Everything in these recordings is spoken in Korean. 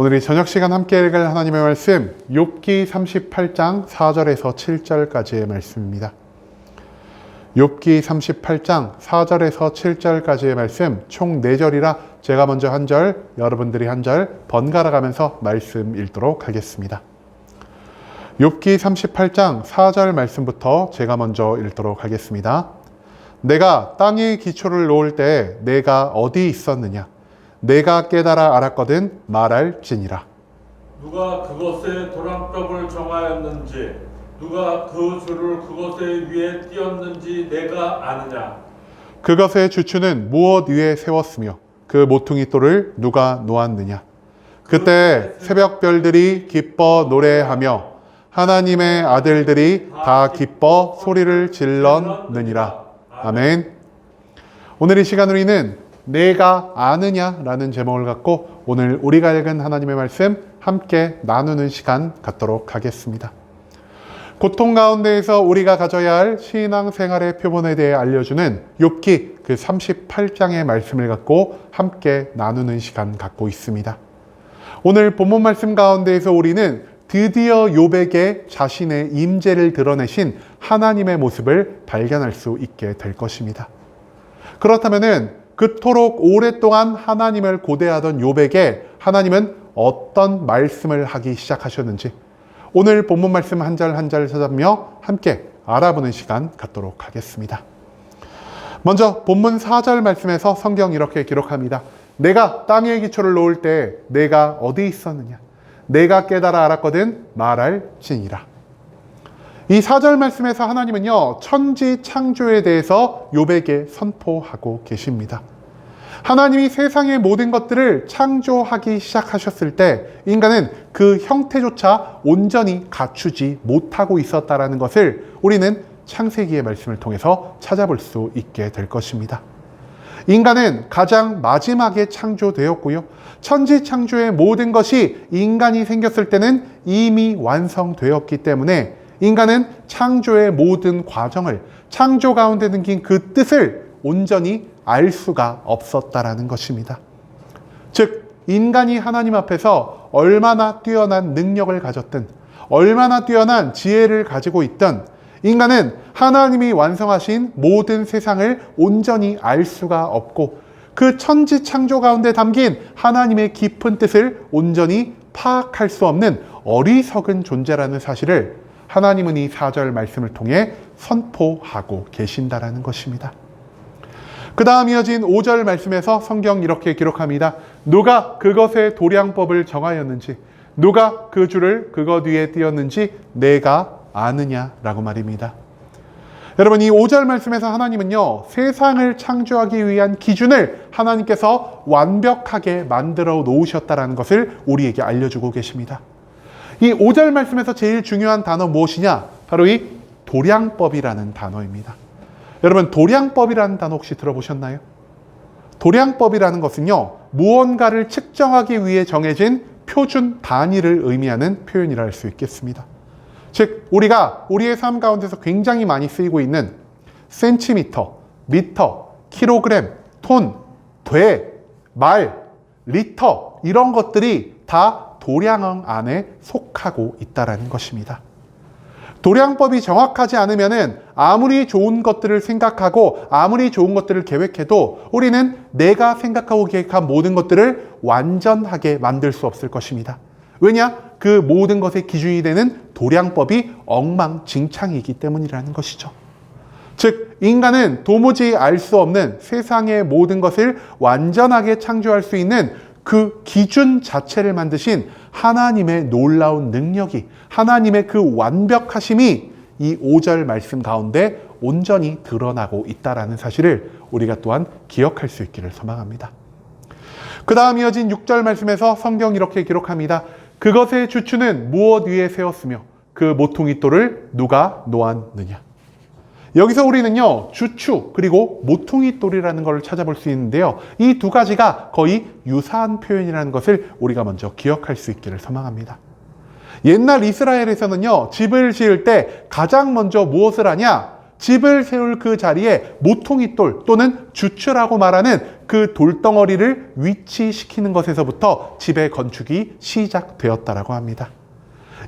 오늘 이 저녁 시간 함께 읽을 하나님의 말씀 욥기 38장 4절에서 7절까지의 말씀입니다. 욥기 38장 4절에서 7절까지의 말씀 총 4절이라 제가 먼저 한 절, 여러분들이 한 절 번갈아 가면서 말씀 읽도록 하겠습니다. 욥기 38장 4절 말씀부터 제가 먼저 읽도록 하겠습니다. 내가 땅에 기초를 놓을 때 내가 어디 있었느냐? 내가 깨달아 알았거든 말할지니라. 누가 그것에 도랑벽을 정하였는지 누가 그 줄을 그것의 위에 띄었는지 내가 아느냐? 그것의 주추는 무엇 위에 세웠으며 그 모퉁이 돌을 누가 놓았느냐? 그때 새벽별들이 기뻐 노래하며 하나님의 아들들이 다 기뻐 소리를 질렀느니라. 아멘. 오늘 이 시간 우리는 내가 아느냐라는 제목을 갖고 오늘 우리가 읽은 하나님의 말씀 함께 나누는 시간 갖도록 하겠습니다. 고통 가운데에서 우리가 가져야 할 신앙생활의 표본에 대해 알려주는 욥기 그 38장의 말씀을 갖고 함께 나누는 시간 갖고 있습니다. 오늘 본문 말씀 가운데에서 우리는 드디어 욥에게 자신의 임재를 드러내신 하나님의 모습을 발견할 수 있게 될 것입니다. 그렇다면은 그토록 오랫동안 하나님을 고대하던 욥에게 하나님은 어떤 말씀을 하기 시작하셨는지 오늘 본문 말씀 한 절 한 절 찾아보며 함께 알아보는 시간 갖도록 하겠습니다. 먼저 본문 4절 말씀에서 성경 이렇게 기록합니다. 내가 땅에 기초를 놓을 때 내가 어디 있었느냐? 내가 깨달아 알았거든 말할지니라. 이 4절 말씀에서 하나님은요, 천지 창조에 대해서 욥에게 선포하고 계십니다. 하나님이 세상의 모든 것들을 창조하기 시작하셨을 때 인간은 그 형태조차 온전히 갖추지 못하고 있었다는 것을 우리는 창세기의 말씀을 통해서 찾아볼 수 있게 될 것입니다. 인간은 가장 마지막에 창조되었고요. 천지 창조의 모든 것이 인간이 생겼을 때는 이미 완성되었기 때문에 인간은 창조의 모든 과정을, 창조 가운데 담긴 그 뜻을 온전히 알 수가 없었다라는 것입니다. 즉, 인간이 하나님 앞에서 얼마나 뛰어난 능력을 가졌든, 얼마나 뛰어난 지혜를 가지고 있든, 인간은 하나님이 완성하신 모든 세상을 온전히 알 수가 없고, 그 천지 창조 가운데 담긴 하나님의 깊은 뜻을 온전히 파악할 수 없는 어리석은 존재라는 사실을 하나님은 이 4절 말씀을 통해 선포하고 계신다라는 것입니다. 그 다음 이어진 5절 말씀에서 성경 이렇게 기록합니다. 누가 그것의 도량법을 정하였는지, 누가 그 줄을 그것 위에 띄었는지 내가 아느냐라고 말입니다. 여러분, 이 5절 말씀에서 하나님은요, 세상을 창조하기 위한 기준을 하나님께서 완벽하게 만들어 놓으셨다는 것을 우리에게 알려주고 계십니다. 이 5절 말씀에서 제일 중요한 단어 무엇이냐? 바로 이 도량법이라는 단어입니다. 여러분, 도량법이라는 단어 혹시 들어보셨나요? 도량법이라는 것은요, 무언가를 측정하기 위해 정해진 표준 단위를 의미하는 표현이라 할 수 있겠습니다. 즉, 우리가 우리의 삶 가운데서 굉장히 많이 쓰이고 있는 센티미터, 미터, 킬로그램, 톤, 돼, 말, 리터 이런 것들이 다 도량형 안에 속하고 있다는 것입니다. 도량법이 정확하지 않으면은 아무리 좋은 것들을 생각하고 아무리 좋은 것들을 계획해도 우리는 내가 생각하고 계획한 모든 것들을 완전하게 만들 수 없을 것입니다. 왜냐? 그 모든 것의 기준이 되는 도량법이 엉망진창이기 때문이라는 것이죠. 즉, 인간은 도무지 알 수 없는 세상의 모든 것을 완전하게 창조할 수 있는 그 기준 자체를 만드신 하나님의 놀라운 능력이, 하나님의 그 완벽하심이 이 5절 말씀 가운데 온전히 드러나고 있다는 사실을 우리가 또한 기억할 수 있기를 소망합니다. 그 다음 이어진 6절 말씀에서 성경 이렇게 기록합니다. 그것의 주추는 무엇 위에 세웠으며 그 모퉁이 돌을 누가 놓았느냐. 여기서 우리는요, 주추 그리고 모퉁이 돌이라는 걸 찾아볼 수 있는데요, 이 두 가지가 거의 유사한 표현이라는 것을 우리가 먼저 기억할 수 있기를 소망합니다. 옛날 이스라엘에서는요, 집을 지을 때 가장 먼저 무엇을 하냐? 집을 세울 그 자리에 모퉁이 돌 또는 주추라고 말하는 그 돌덩어리를 위치시키는 것에서부터 집의 건축이 시작되었다라고 합니다.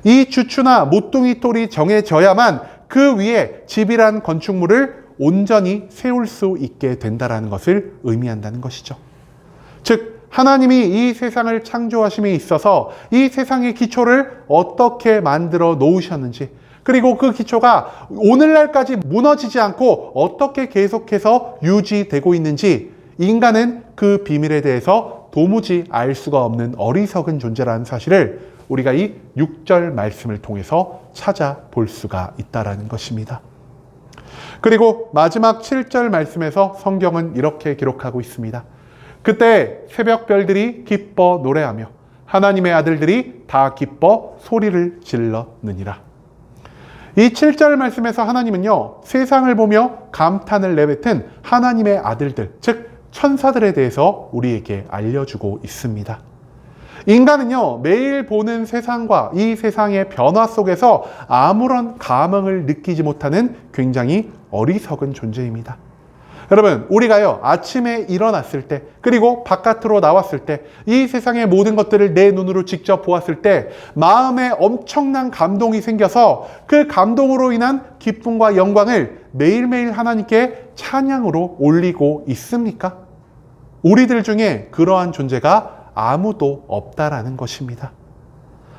이 주추나 모퉁이 똘이 정해져야만 그 위에 집이란 건축물을 온전히 세울 수 있게 된다는 것을 의미한다는 것이죠. 즉 하나님이 이 세상을 창조하심에 있어서 이 세상의 기초를 어떻게 만들어 놓으셨는지, 그리고 그 기초가 오늘날까지 무너지지 않고 어떻게 계속해서 유지되고 있는지, 인간은 그 비밀에 대해서 도무지 알 수가 없는 어리석은 존재라는 사실을 우리가 이 6절 말씀을 통해서 찾아볼 수가 있다는 것입니다. 그리고 마지막 7절 말씀에서 성경은 이렇게 기록하고 있습니다. 그때 새벽별들이 기뻐 노래하며 하나님의 아들들이 다 기뻐 소리를 질렀느니라. 이 7절 말씀에서 하나님은요, 세상을 보며 감탄을 내뱉은 하나님의 아들들, 즉 천사들에 대해서 우리에게 알려주고 있습니다. 인간은요, 매일 보는 세상과 이 세상의 변화 속에서 아무런 감흥을 느끼지 못하는 굉장히 어리석은 존재입니다. 여러분, 우리가요, 아침에 일어났을 때, 그리고 바깥으로 나왔을 때, 이 세상의 모든 것들을 내 눈으로 직접 보았을 때 마음에 엄청난 감동이 생겨서 그 감동으로 인한 기쁨과 영광을 매일매일 하나님께 찬양으로 올리고 있습니까? 우리들 중에 그러한 존재가 아무도 없다라는 것입니다.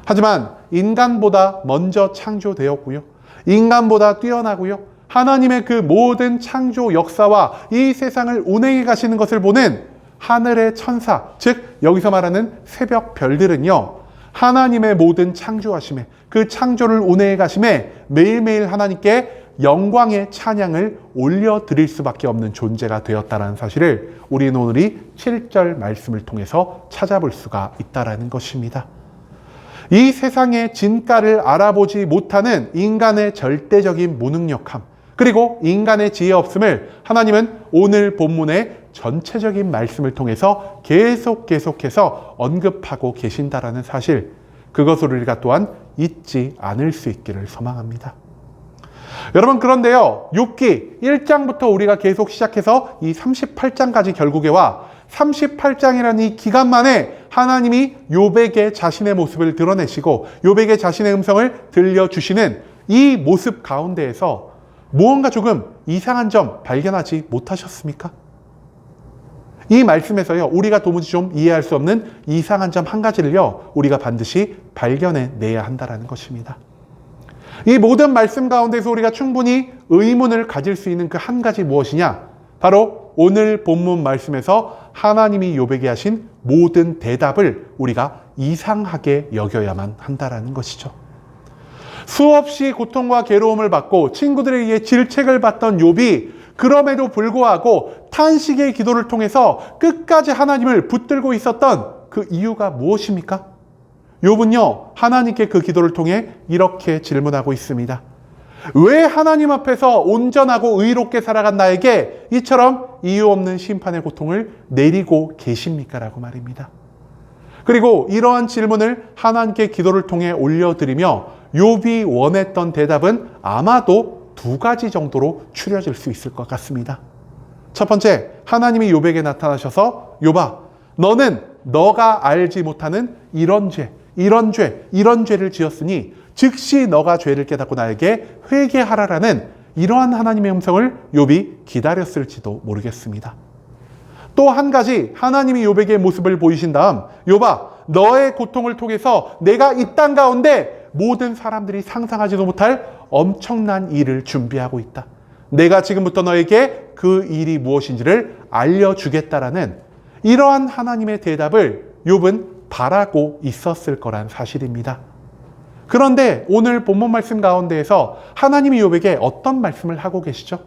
하지만 인간보다 먼저 창조되었고요, 인간보다 뛰어나고요, 하나님의 그 모든 창조 역사와 이 세상을 운행해 가시는 것을 보는 하늘의 천사, 즉 여기서 말하는 새벽 별들은요, 하나님의 모든 창조하심에, 그 창조를 운행해 가심에 매일매일 하나님께 영광의 찬양을 올려드릴 수밖에 없는 존재가 되었다는 사실을 우리는 오늘 이 7절 말씀을 통해서 찾아볼 수가 있다는 것입니다. 이 세상의 진가를 알아보지 못하는 인간의 절대적인 무능력함, 그리고 인간의 지혜 없음을 하나님은 오늘 본문의 전체적인 말씀을 통해서 계속해서 언급하고 계신다라는 사실, 그것을 우리가 또한 잊지 않을 수 있기를 소망합니다. 여러분, 그런데요, 욥기 1장부터 우리가 계속 시작해서 이 38장까지 결국에 와 38장이라는 이 기간 만에 하나님이 욥에게 자신의 모습을 드러내시고 욥에게 자신의 음성을 들려주시는 이 모습 가운데에서 무언가 조금 이상한 점 발견하지 못하셨습니까? 이 말씀에서요, 우리가 도무지 좀 이해할 수 없는 이상한 점 한 가지를요, 우리가 반드시 발견해내야 한다는 것입니다. 이 모든 말씀 가운데서 우리가 충분히 의문을 가질 수 있는 그 한 가지 무엇이냐? 바로 오늘 본문 말씀에서 하나님이 욥에게 하신 모든 대답을 우리가 이상하게 여겨야만 한다는 것이죠. 수없이 고통과 괴로움을 받고 친구들에 의해 질책을 받던 욥이 그럼에도 불구하고 탄식의 기도를 통해서 끝까지 하나님을 붙들고 있었던 그 이유가 무엇입니까? 욥은요, 하나님께 그 기도를 통해 이렇게 질문하고 있습니다. 왜 하나님 앞에서 온전하고 의롭게 살아간 나에게 이처럼 이유 없는 심판의 고통을 내리고 계십니까? 라고 말입니다. 그리고 이러한 질문을 하나님께 기도를 통해 올려드리며 욥이 원했던 대답은 아마도 두 가지 정도로 추려질 수 있을 것 같습니다. 첫 번째, 하나님이 욥에게 나타나셔서 욥아, 너는 너가 알지 못하는 이런 죄를 지었으니 즉시 너가 죄를 깨닫고 나에게 회개하라라는 이러한 하나님의 음성을 욥이 기다렸을지도 모르겠습니다. 또 한 가지, 하나님이 욥에게 모습을 보이신 다음 욥아, 너의 고통을 통해서 내가 이 땅 가운데 모든 사람들이 상상하지도 못할 엄청난 일을 준비하고 있다. 내가 지금부터 너에게 그 일이 무엇인지를 알려주겠다라는 이러한 하나님의 대답을 욥은 바라고 있었을 거란 사실입니다. 그런데 오늘 본문 말씀 가운데에서 하나님이 욥에게 어떤 말씀을 하고 계시죠?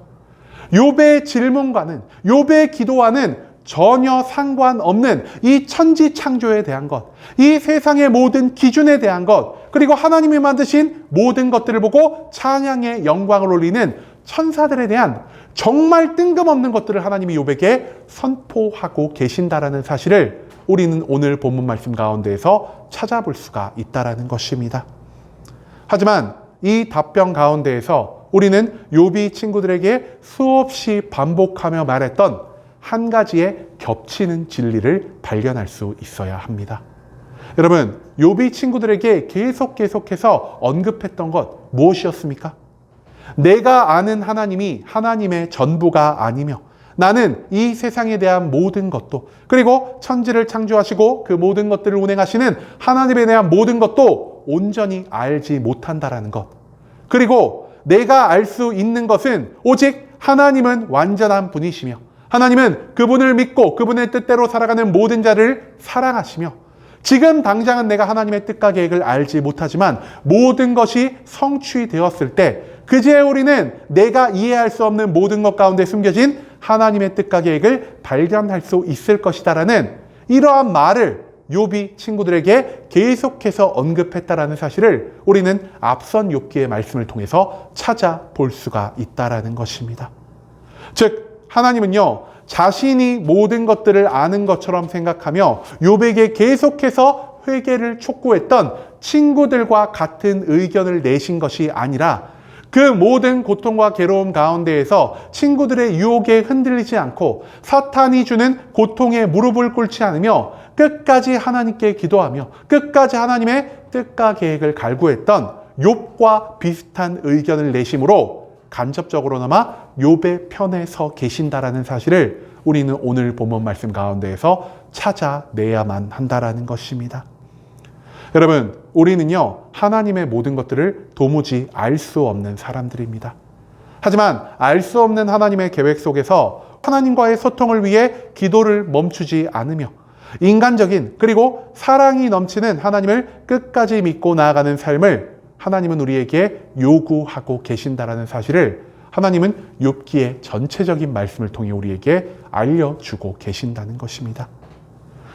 욥의 질문과는, 욥의 기도와는 전혀 상관없는 이 천지 창조에 대한 것, 이 세상의 모든 기준에 대한 것, 그리고 하나님이 만드신 모든 것들을 보고 찬양의 영광을 올리는 천사들에 대한 정말 뜬금없는 것들을 하나님이 욥에게 선포하고 계신다라는 사실을 우리는 오늘 본문 말씀 가운데에서 찾아볼 수가 있다라는 것입니다. 하지만 이 답변 가운데에서 우리는 욥이 친구들에게 수없이 반복하며 말했던 한 가지에 겹치는 진리를 발견할 수 있어야 합니다. 여러분, 욥이 친구들에게 계속해서 언급했던 것 무엇이었습니까? 내가 아는 하나님이 하나님의 전부가 아니며 나는 이 세상에 대한 모든 것도, 그리고 천지를 창조하시고 그 모든 것들을 운행하시는 하나님에 대한 모든 것도 온전히 알지 못한다라는 것. 그리고 내가 알 수 있는 것은 오직 하나님은 완전한 분이시며 하나님은 그분을 믿고 그분의 뜻대로 살아가는 모든 자를 사랑하시며 지금 당장은 내가 하나님의 뜻과 계획을 알지 못하지만 모든 것이 성취되었을 때 그제야 우리는 내가 이해할 수 없는 모든 것 가운데 숨겨진 하나님의 뜻과 계획을 발견할 수 있을 것이다라는 이러한 말을 욥이 친구들에게 계속해서 언급했다라는 사실을 우리는 앞선 욥기의 말씀을 통해서 찾아볼 수가 있다라는 것입니다. 즉 하나님은요, 자신이 모든 것들을 아는 것처럼 생각하며 욥에게 계속해서 회개를 촉구했던 친구들과 같은 의견을 내신 것이 아니라 그 모든 고통과 괴로움 가운데에서 친구들의 유혹에 흔들리지 않고 사탄이 주는 고통에 무릎을 꿇지 않으며 끝까지 하나님께 기도하며 끝까지 하나님의 뜻과 계획을 갈구했던 욥과 비슷한 의견을 내심으로 간접적으로나마 욥의 편에 서 계신다라는 사실을 우리는 오늘 본문 말씀 가운데에서 찾아내야만 한다라는 것입니다. 여러분, 우리는요, 하나님의 모든 것들을 도무지 알 수 없는 사람들입니다. 하지만 알 수 없는 하나님의 계획 속에서 하나님과의 소통을 위해 기도를 멈추지 않으며 인간적인 그리고 사랑이 넘치는 하나님을 끝까지 믿고 나아가는 삶을 하나님은 우리에게 요구하고 계신다라는 사실을 하나님은 욥기의 전체적인 말씀을 통해 우리에게 알려주고 계신다는 것입니다.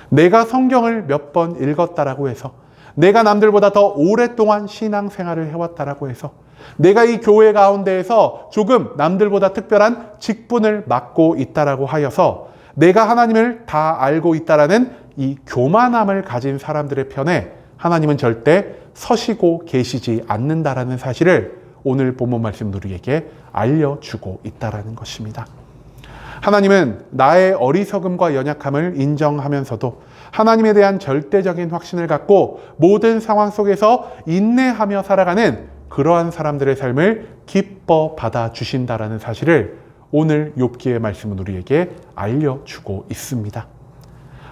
내가 성경을 몇 번 읽었다라고 해서, 내가 남들보다 더 오랫동안 신앙생활을 해왔다라고 해서, 내가 이 교회 가운데에서 조금 남들보다 특별한 직분을 맡고 있다라고 하여서 내가 하나님을 다 알고 있다라는 이 교만함을 가진 사람들의 편에 하나님은 절대 서시고 계시지 않는다라는 사실을 오늘 본문 말씀 우리에게 알려주고 있다라는 것입니다. 하나님은 나의 어리석음과 연약함을 인정하면서도 하나님에 대한 절대적인 확신을 갖고 모든 상황 속에서 인내하며 살아가는 그러한 사람들의 삶을 기뻐 받아주신다라는 사실을 오늘 욥기의 말씀은 우리에게 알려주고 있습니다.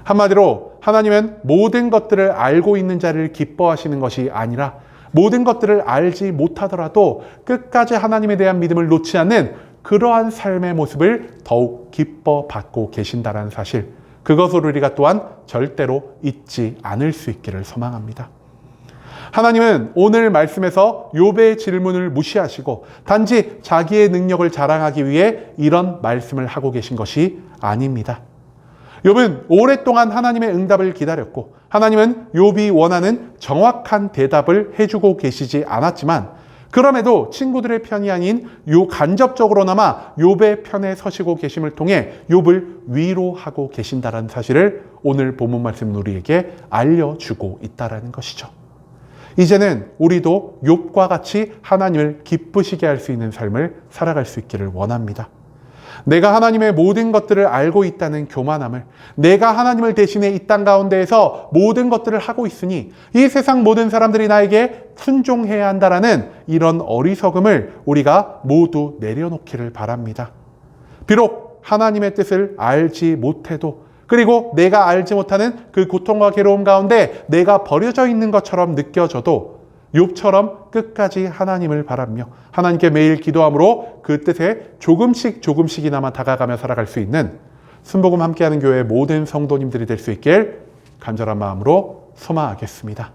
한마디로 하나님은 모든 것들을 알고 있는 자를 기뻐하시는 것이 아니라 모든 것들을 알지 못하더라도 끝까지 하나님에 대한 믿음을 놓지 않는 그러한 삶의 모습을 더욱 기뻐 받고 계신다는 사실, 그것을 우리가 또한 절대로 잊지 않을 수 있기를 소망합니다. 하나님은 오늘 말씀에서 욥의 질문을 무시하시고 단지 자기의 능력을 자랑하기 위해 이런 말씀을 하고 계신 것이 아닙니다. 욥은 오랫동안 하나님의 응답을 기다렸고 하나님은 욥이 원하는 정확한 대답을 해주고 계시지 않았지만 그럼에도 친구들의 편이 아닌 간접적으로나마 욥의 편에 서시고 계심을 통해 욥을 위로하고 계신다는 사실을 오늘 본문 말씀 우리에게 알려주고 있다는 것이죠. 이제는 우리도 욥과 같이 하나님을 기쁘시게 할 수 있는 삶을 살아갈 수 있기를 원합니다. 내가 하나님의 모든 것들을 알고 있다는 교만함을, 내가 하나님을 대신해 이 땅 가운데에서 모든 것들을 하고 있으니 이 세상 모든 사람들이 나에게 순종해야 한다라는 이런 어리석음을 우리가 모두 내려놓기를 바랍니다. 비록 하나님의 뜻을 알지 못해도, 그리고 내가 알지 못하는 그 고통과 괴로움 가운데 내가 버려져 있는 것처럼 느껴져도 욥처럼 끝까지 하나님을 바라며 하나님께 매일 기도함으로 그 뜻에 조금씩이나마 다가가며 살아갈 수 있는 순복음 함께하는 교회의 모든 성도님들이 될 수 있길 간절한 마음으로 소망하겠습니다.